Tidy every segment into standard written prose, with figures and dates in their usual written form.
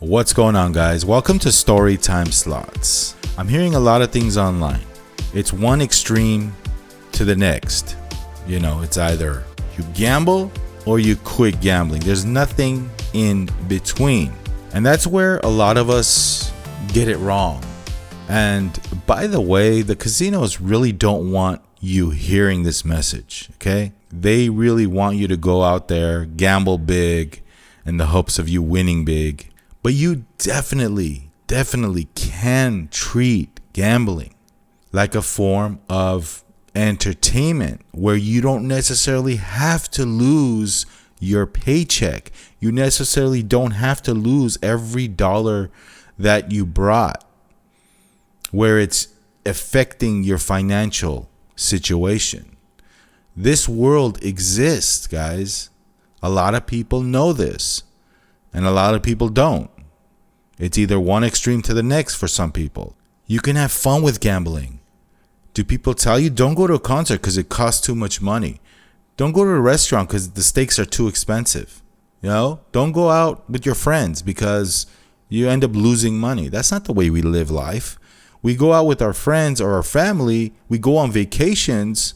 What's going on, guys? Welcome to Storytime Slots. I'm hearing a lot of things online. It's one extreme to the next. It's either you gamble or you quit gambling. There's nothing in between. And that's where a lot of us get it wrong. And by the way, the casinos really don't want you hearing this message, okay? They really want you to go out there, gamble big in the hopes of you winning big. But you definitely can treat gambling like a form of entertainment where you don't necessarily have to lose your paycheck. You necessarily don't have to lose every dollar that you brought, where it's affecting your financial situation. This world exists, guys. A lot of people know this, and a lot of people don't. It's either one extreme to the next for some people. You can have fun with gambling. Do people tell you don't go to a concert because it costs too much money? Don't go to a restaurant because the steaks are too expensive. Don't go out with your friends because you end up losing money. That's not the way we live life. We go out with our friends or our family. We go on vacations.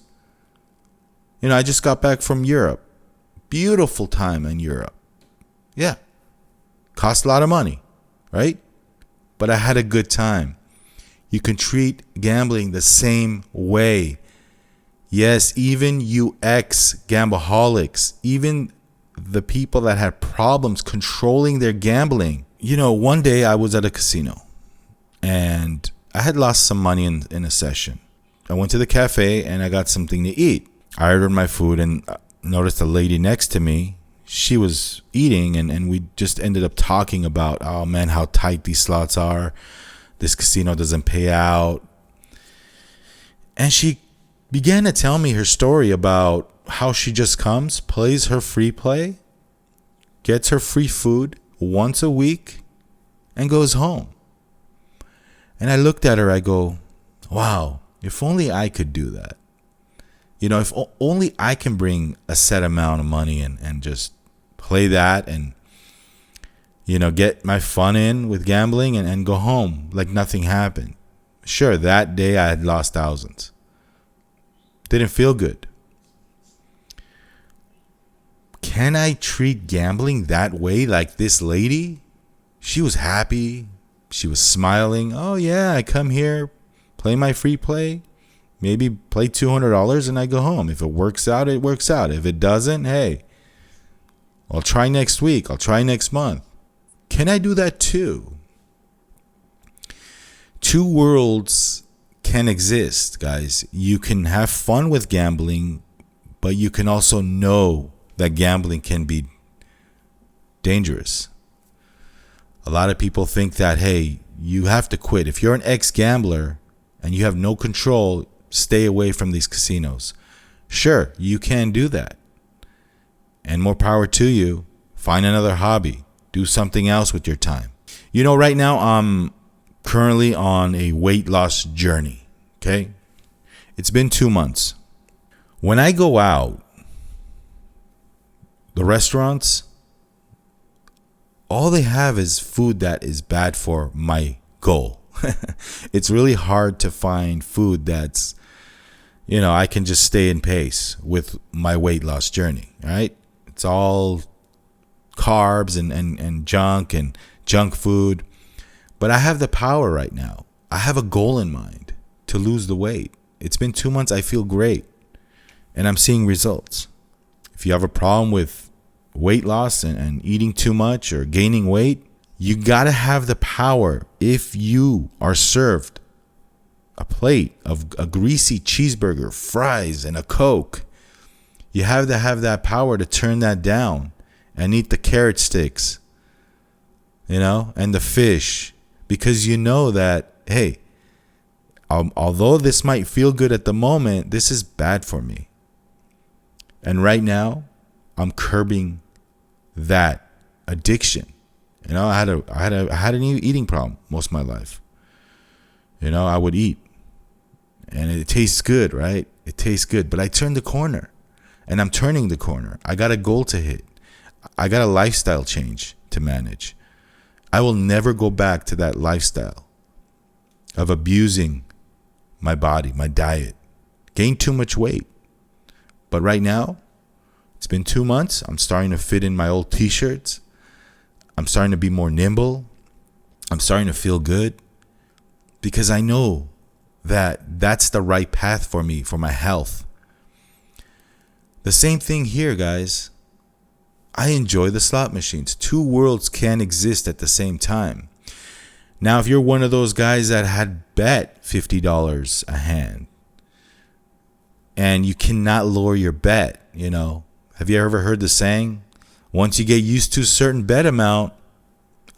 I just got back from Europe. Beautiful time in Europe. Yeah. Cost a lot of money, right? But I had a good time. You can treat gambling the same way. Yes, even you ex-gambaholics, even the people that had problems controlling their gambling. One day I was at a casino and I had lost some money in a session. I went to the cafe and I got something to eat. I ordered my food and noticed a lady next to me. She was eating and we just ended up talking about, oh man, how tight these slots are. This casino doesn't pay out. And she began to tell me her story about how she just comes, plays her free play, gets her free food once a week, and goes home. And I looked at her, I go, wow, if only I could do that. If only I can bring a set amount of money and just play that and, get my fun in with gambling and go home like nothing happened. Sure, that day I had lost thousands. Didn't feel good. Can I treat gambling that way like this lady? She was happy. She was smiling. Oh yeah, I come here, play my free play. Maybe play $200 and I go home. If it works out, it works out. If it doesn't, hey, I'll try next week. I'll try next month. Can I do that too? Two worlds can exist, guys. You can have fun with gambling, but you can also know that gambling can be dangerous. A lot of people think that, hey, you have to quit. If you're an ex-gambler and you have no control, stay away from these casinos. Sure, you can do that. And more power to you. Find another hobby. Do something else with your time. Right now I'm currently on a weight loss journey. Okay? It's been 2 months. When I go out, the restaurants, all they have is food that is bad for my goal. It's really hard to find food that's, I can just stay in pace with my weight loss journey, right? It's all carbs and junk food. But I have the power right now. I have a goal in mind to lose the weight. It's been 2 months. I feel great. And I'm seeing results. If you have a problem with weight loss and eating too much or gaining weight, you got to have the power. If you are served a plate of a greasy cheeseburger, fries, and a Coke, you have to have that power to turn that down and eat the carrot sticks, and the fish, because that, hey, although this might feel good at the moment, this is bad for me. And right now, I'm curbing that addiction. I had an eating problem most of my life. I would eat and it tastes good, right? It tastes good, but I turned the corner and I'm turning the corner. I got a goal to hit. I got a lifestyle change to manage. I will never go back to that lifestyle of abusing my body, my diet, gained too much weight. But right now, it's been 2 months. I'm starting to fit in my old t-shirts. I'm starting to be more nimble. I'm starting to feel good because I know that that's the right path for me, for my health. The same thing here, guys. I enjoy the slot machines. Two worlds can't exist at the same time. Now, if you're one of those guys that had bet $50 a hand and you cannot lower your bet, have you ever heard the saying, once you get used to a certain bet amount,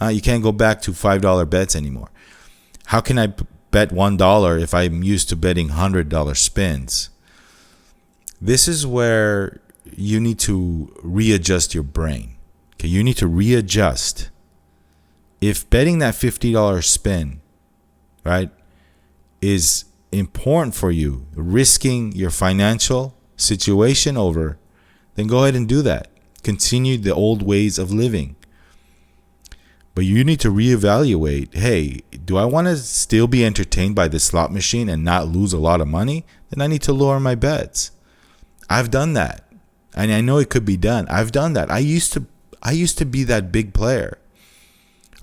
you can't go back to $5 bets anymore. How can I bet $1 if I'm used to betting $100 spins? This is where you need to readjust your brain. Okay, you need to readjust. If betting that $50 spin, right, is important for you, risking your financial situation over, then go ahead and do that. Continue the old ways of living. But you need to reevaluate, hey, do I want to still be entertained by this slot machine and not lose a lot of money? Then I need to lower my bets. I've done that. And I know it could be done. I've done that. I used to be that big player.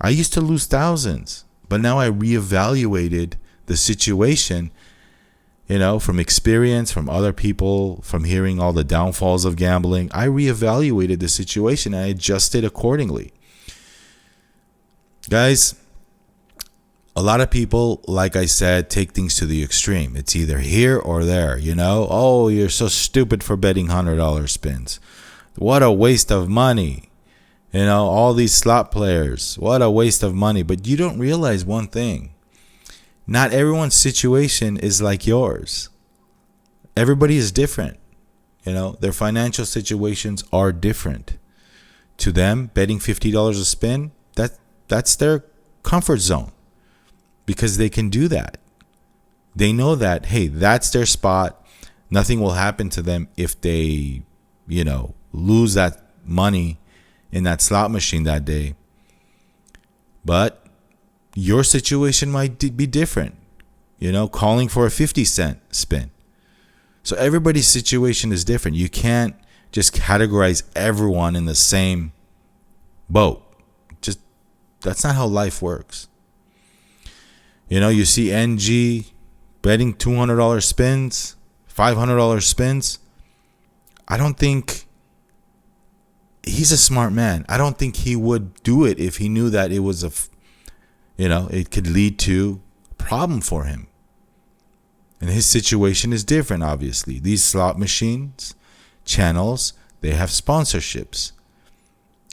I used to lose thousands. But now I reevaluated the situation, from experience, from other people, from hearing all the downfalls of gambling. I reevaluated the situation and I adjusted accordingly. Guys, a lot of people, like I said, take things to the extreme. It's either here or there, Oh, you're so stupid for betting $100 spins. What a waste of money. All these slot players, what a waste of money. But you don't realize one thing. Not everyone's situation is like yours. Everybody is different. Their financial situations are different. To them, betting $50 a spin, that's their comfort zone because they can do that. They know that, hey, that's their spot. Nothing will happen to them if they, lose that money in that slot machine that day. But your situation might be different, calling for a 50-cent spin. So everybody's situation is different. You can't just categorize everyone in the same boat. That's not how life works. You see NG betting $200 spins, $500 spins. I don't think he's a smart man. I don't think he would do it if he knew that it was it could lead to a problem for him. And his situation is different, obviously. These slot machines, channels, they have sponsorships.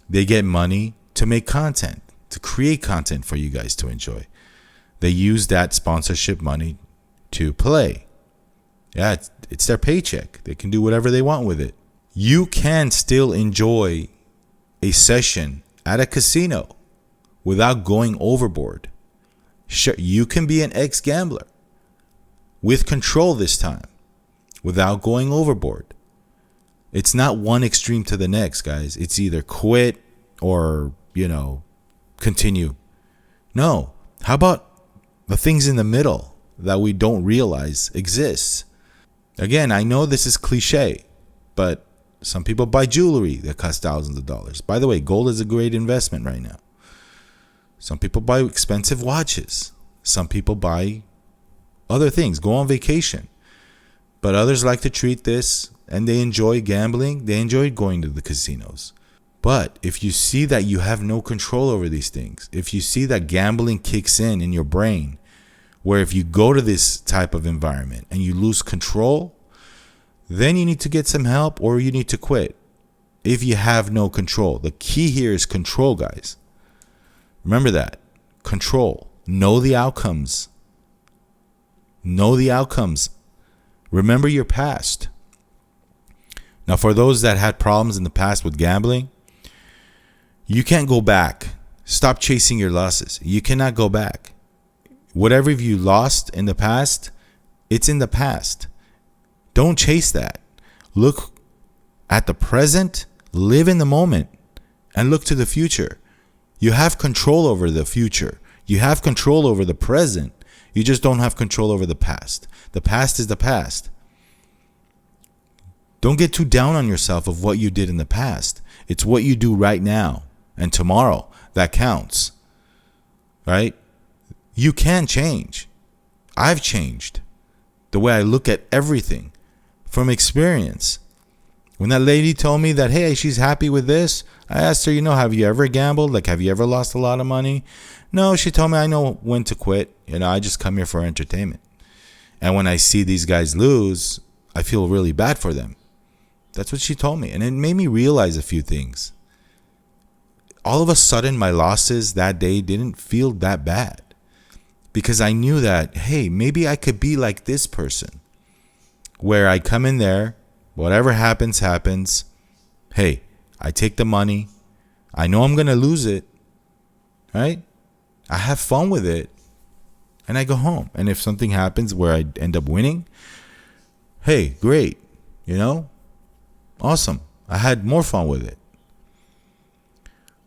They get money to make content, to create content for you guys to enjoy. They use that sponsorship money to play. Yeah, it's their paycheck. They can do whatever they want with it. You can still enjoy a session at a casino without going overboard. Sure, you can be an ex-gambler with control this time without going overboard. It's not one extreme to the next, guys. It's either quit or, continue. No. How about the things in the middle that we don't realize exists? Again, I know this is cliche, but some people buy jewelry that costs thousands of dollars. By the way, gold is a great investment right now. Some people buy expensive watches. Some people buy other things, go on vacation. But others like to treat this and they enjoy gambling. They enjoy going to the casinos. But if you see that you have no control over these things, if you see that gambling kicks in your brain, where if you go to this type of environment and you lose control, then you need to get some help or you need to quit. If you have no control, the key here is control, guys. Remember that. Control. Know the outcomes. Know the outcomes. Remember your past. Now, for those that had problems in the past with gambling, you can't go back. Stop chasing your losses. You cannot go back. Whatever you lost in the past, it's in the past. Don't chase that. Look at the present, live in the moment, and look to the future. You have control over the future. You have control over the present. You just don't have control over the past. The past is the past. Don't get too down on yourself of what you did in the past. It's what you do right now and tomorrow that counts. Right? You can change. I've changed the way I look at everything from experience. When that lady told me that, hey, she's happy with this, I asked her, have you ever gambled? Like, have you ever lost a lot of money? No, she told me, I know when to quit. I just come here for entertainment. And when I see these guys lose, I feel really bad for them. That's what she told me. And it made me realize a few things. All of a sudden, my losses that day didn't feel that bad. Because I knew that, hey, maybe I could be like this person. Where I come in there, whatever happens, happens. Hey, I take the money. I know I'm going to lose it. Right? I have fun with it. And I go home. And if something happens where I end up winning, hey, great. Awesome. I had more fun with it.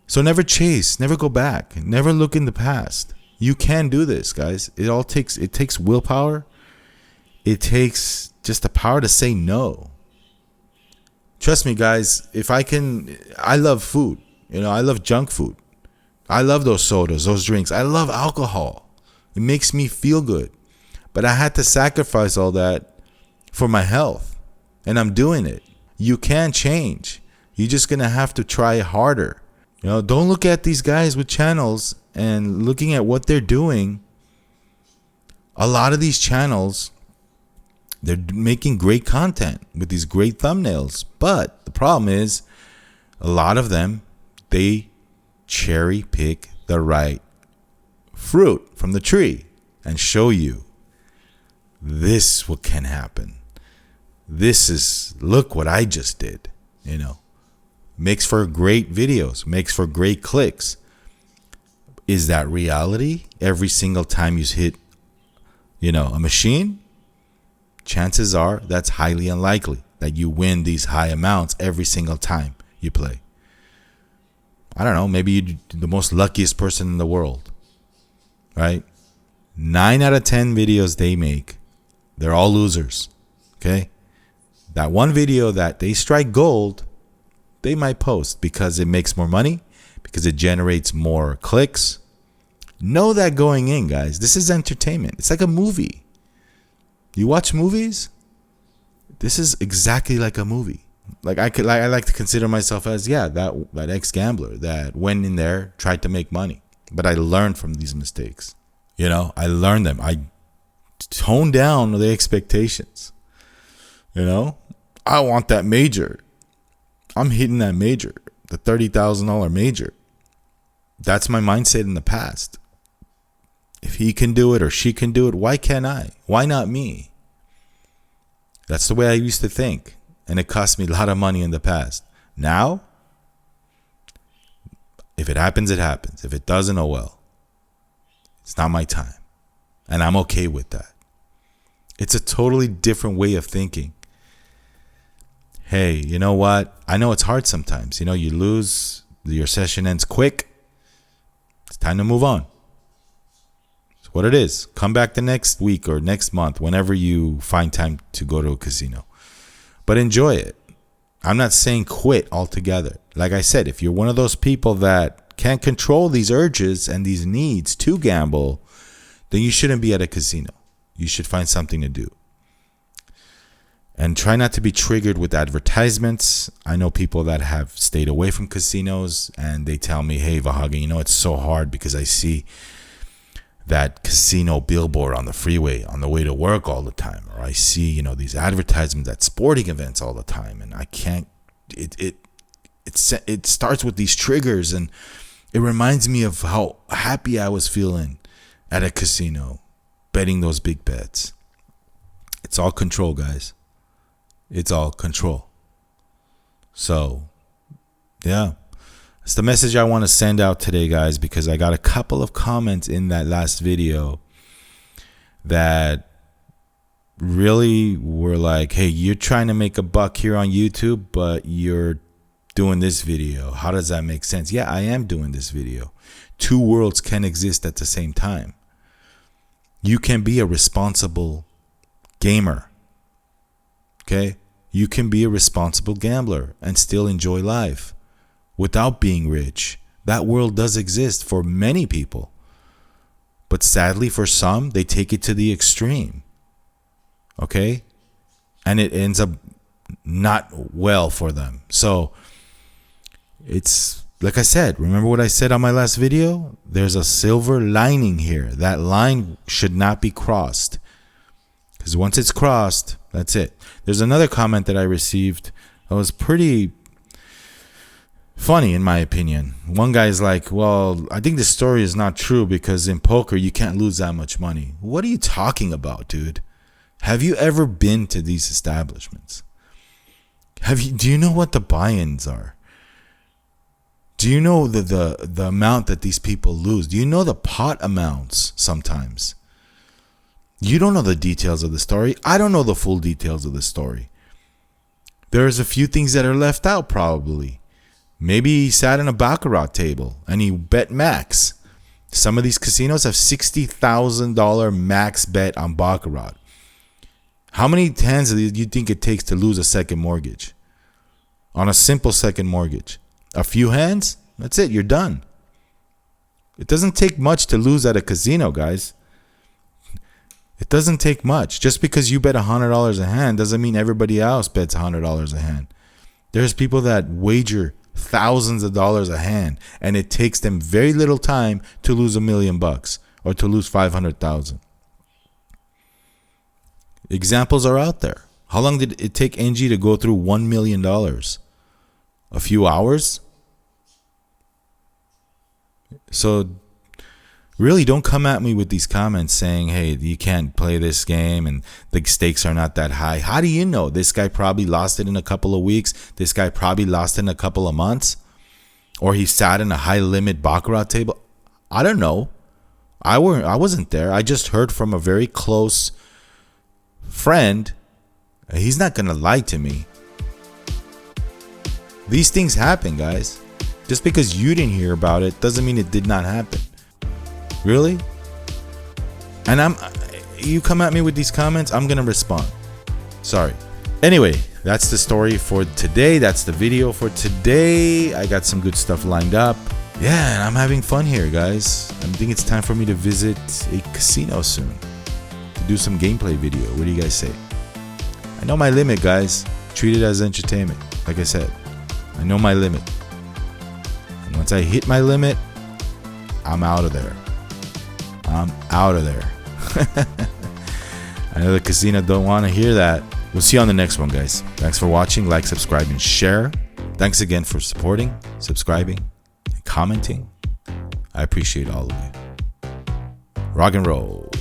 So never chase, never go back, never look in the past. You can do this, guys. It takes willpower. It takes just the power to say no. Trust me, guys, I love food. I love junk food. I love those sodas, those drinks. I love alcohol. It makes me feel good. But I had to sacrifice all that for my health. And I'm doing it. You can change. You're just going to have to try harder. Don't look at these guys with channels and looking at what they're doing. A lot of these channels, they're making great content with these great thumbnails. But the problem is, a lot of them, they cherry pick the right fruit from the tree and show you this what can happen. Look what I just did. Makes for great videos, makes for great clicks. Is that reality? Every single time you hit, a machine, chances are that's highly unlikely that you win these high amounts every single time you play. I don't know, maybe you're the most luckiest person in the world, right? 9 out of 10 videos they make, they're all losers, okay? That one video that they strike gold, they might post because it makes more money, because it generates more clicks. Know that going in, guys. This is entertainment. It's like a movie. You watch movies? This is exactly like a movie. I like to consider myself as, that ex-gambler that went in there, tried to make money. But I learned from these mistakes. I learned them. I toned down the expectations. I want that major. I'm hitting that major, the $30,000 major. That's my mindset in the past. If he can do it or she can do it, why can't I? Why not me? That's the way I used to think. And it cost me a lot of money in the past. Now, if it happens, it happens. If it doesn't, oh well. It's not my time. And I'm okay with that. It's a totally different way of thinking. Hey, you know what? I know it's hard sometimes. You lose, your session ends quick. It's time to move on. It's what it is. Come back the next week or next month, whenever you find time to go to a casino. But enjoy it. I'm not saying quit altogether. Like I said, if you're one of those people that can't control these urges and these needs to gamble, then you shouldn't be at a casino. You should find something to do. And try not to be triggered with advertisements. I know people that have stayed away from casinos and they tell me, hey, Vahaga, it's so hard because I see that casino billboard on the freeway on the way to work all the time. Or I see, these advertisements at sporting events all the time. And I can't, it starts with these triggers. And it reminds me of how happy I was feeling at a casino betting those big bets. It's all control, guys. It's all control. So, yeah. It's the message I want to send out today, guys, because I got a couple of comments in that last video that really were like, hey, you're trying to make a buck here on YouTube, but you're doing this video. How does that make sense? Yeah, I am doing this video. Two worlds can exist at the same time. You can be a responsible gamer. Okay? You can be a responsible gambler and still enjoy life without being rich. That world does exist for many people. But sadly, for some, they take it to the extreme. Okay? And it ends up not well for them. So, it's like I said, remember what I said on my last video? There's a silver lining here. That line should not be crossed. Because once it's crossed, that's it. There's another comment that I received that was pretty funny in my opinion. One guy's like, well, I think this story is not true because in poker you can't lose that much money. What are you talking about, dude? Have you ever been to these establishments? Do you know what the buy-ins are? Do you know the amount that these people lose? Do you know the pot amounts sometimes? You don't know the details of the story. I don't know the full details of the story. There's a few things that are left out probably. Maybe he sat in a baccarat table and he bet max. Some of these casinos have $60,000 max bet on baccarat. How many hands do you think it takes to lose a second mortgage? On a simple second mortgage. A few hands? That's it. You're done. It doesn't take much to lose at a casino, guys. It doesn't take much. Just because you bet $100 a hand doesn't mean everybody else bets $100 a hand. There's people that wager thousands of dollars a hand, and it takes them very little time to lose $1 million or to lose 500,000. Examples are out there. How long did it take NG to go through $1 million? A few hours? So really don't come at me with these comments saying, hey, you can't play this game and the stakes are not that high. How do you know? This guy probably lost it in a couple of weeks. This guy probably lost it in a couple of months. Or he sat in a high limit baccarat table. I don't know. I wasn't there. I just heard from a very close friend. He's not going to lie to me. These things happen, guys. Just because you didn't hear about it doesn't mean it did not happen. Really? And you come at me with these comments, I'm gonna respond. Sorry. Anyway, that's the story for today. That's the video for today. I got some good stuff lined up. Yeah, and I'm having fun here, guys. I think it's time for me to visit a casino soon to do some gameplay video. What do you guys say? I know my limit, guys. Treat it as entertainment. Like I said, I know my limit. And once I hit my limit, I'm out of there. I'm out of there. I know the casino don't want to hear that. We'll see you on the next one, guys. Thanks for watching. Like, subscribe, and share. Thanks again for supporting, subscribing, and commenting. I appreciate all of you. Rock and roll.